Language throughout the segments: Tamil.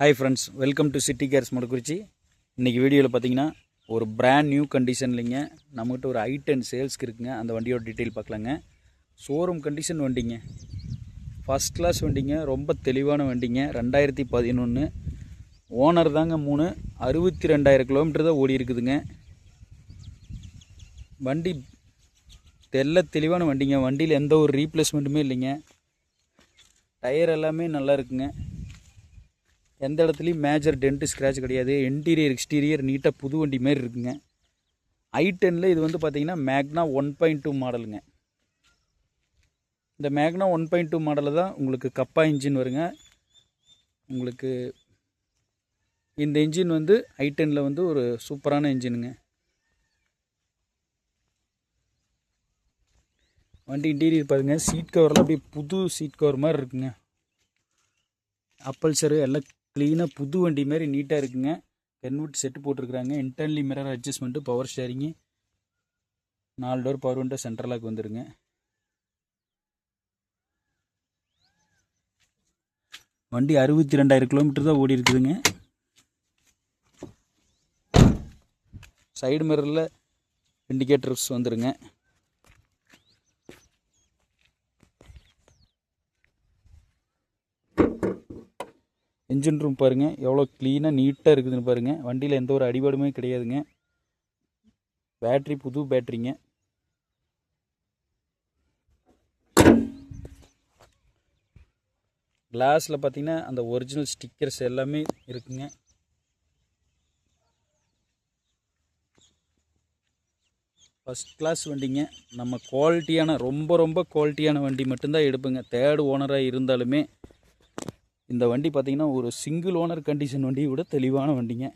Hi friends, welcome to city cares Modakurichi. இன்றைக்கி வீடியோவில் பார்த்தீங்கன்னா ஒரு பிராண்ட் நியூ கண்டிஷன் இல்லைங்க, நம்மகிட்ட ஒரு i10 சேல்ஸ்க்கு இருக்குங்க. அந்த வண்டியோட டீட்டெயில் பார்க்கலாங்க. ஷோரூம் கண்டிஷன் வண்டிங்க, ஃபஸ்ட் கிளாஸ் வண்டிங்க, ரொம்ப தெளிவான வண்டிங்க. 2011 ஓனர் தாங்க 3, 62,000 கிலோமீட்டர் தான் ஓடி இருக்குதுங்க. வண்டி தெளிவான வண்டிங்க. வண்டியில் எந்த ஒரு ரீப்ளேஸ்மெண்ட்டுமே இல்லைங்க. டயர் எல்லாமே நல்லா இருக்குங்க. எந்த இடத்துலையும் மேஜர் டென்ட்டு ஸ்க்ராட்ச் கிடையாது. இன்டீரியர் எக்ஸ்டீரியர் நீட்டாக புது வண்டி மாரி இருக்குங்க. i10ல் இது வந்து பார்த்திங்கன்னா மேக்னா 1.2 மாடலுங்க. இந்த மேக்னா 1.2 மாடலில் தான் உங்களுக்கு கப்பா இன்ஜின் வருங்க. உங்களுக்கு இந்த இன்ஜின் வந்து i10ல் வந்து ஒரு சூப்பரான இன்ஜினுங்க. வண்டி இன்டீரியர் பாருங்கள், சீட் கவர்லாம் அப்படியே புது சீட் கவர் மாதிரி இருக்குங்க. அப்பல்சரு எல்லாம் க்ளீனாக புது வண்டி மாதிரி நீட்டாக இருக்குங்க. கன்வெர்ட் செட்டு போட்டிருக்கிறாங்க. Internally mirror adjustment, power steering, 4 door power window, சென்ட்ரலாக வந்துருங்க. வண்டி 62,000 கிலோமீட்டர் தான் ஓடி இருக்குதுங்க. சைடு மிரரில் இண்டிகேட்டர்ஸ் வந்துருங்க. என்ஜின் ரூம் பாருங்கள் எவ்வளோ க்ளீனாக நீட்டாக இருக்குதுன்னு பாருங்கள். வண்டியில் எந்த ஒரு அடிபாடுமே கிடையாதுங்க. பேட்ரி புது பேட்ரிங்க. கிளாஸில் பார்த்தீங்கன்னா அந்த ஒரிஜினல் ஸ்டிக்கர்ஸ் எல்லாமே இருக்குங்க. ஃபஸ்ட் கிளாஸ் வண்டிங்க. நம்ம குவாலிட்டியான ரொம்ப குவாலிட்டியான வண்டி மட்டும்தான் எடுப்புங்க. தேர்டு ஓனராக இருந்தாலுமே இந்த வண்டி பார்த்திங்கன்னா ஒரு சிங்கிள் ஓனர் கண்டிஷன் வண்டியை விட தெளிவான வண்டிங்க.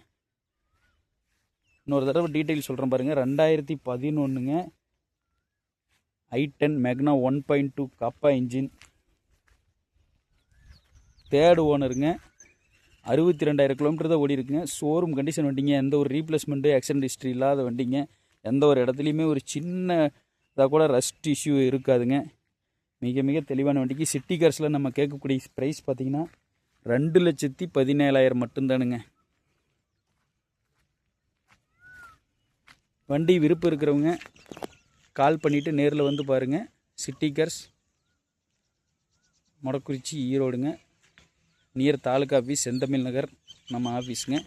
இன்னொரு தடவை டீட்டெயில் சொல்கிறேன் பாருங்கள். 2011ங்க, i10 மேக்னா 1.2 கப்பா இன்ஜின், தேர்டு ஓனருங்க. 62,000 கிலோமீட்டர் தான் ஓடி இருக்குங்க. ஷோரூம் கண்டிஷன் வண்டிங்க. எந்த ஒரு ரீப்ளேஸ்மெண்ட்டு ஆக்சிடென்ட் ஹிஸ்ட்ரி இல்லாத வண்டிங்க. எந்த ஒரு இடத்துலையுமே ஒரு சின்ன இதாக கூட ரஸ்ட் இஷ்யூ இருக்காதுங்க. மிக தெளிவான வண்டிக்கு சிட்டி கார்ஸில் நம்ம கேட்கக்கூடிய ப்ரைஸ் பார்த்திங்கன்னா 2,17,000 மட்டும்தானுங்க. வண்டி விருப்பம் இருக்கிறவங்க கால் பண்ணிவிட்டு நேரில் வந்து பாருங்கள். சிட்டி கார்ஸ் மொடக்குறிச்சி, ஈரோடுங்க. நியர் தாலுக்கா ஆஃபீஸ், செந்தமிழ் நகர் நம்ம ஆஃபீஸுங்க.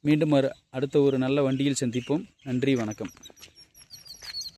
மீண்டும் அடுத்த ஒரு நல்ல வண்டியில் சந்திப்போம். நன்றி, வணக்கம்.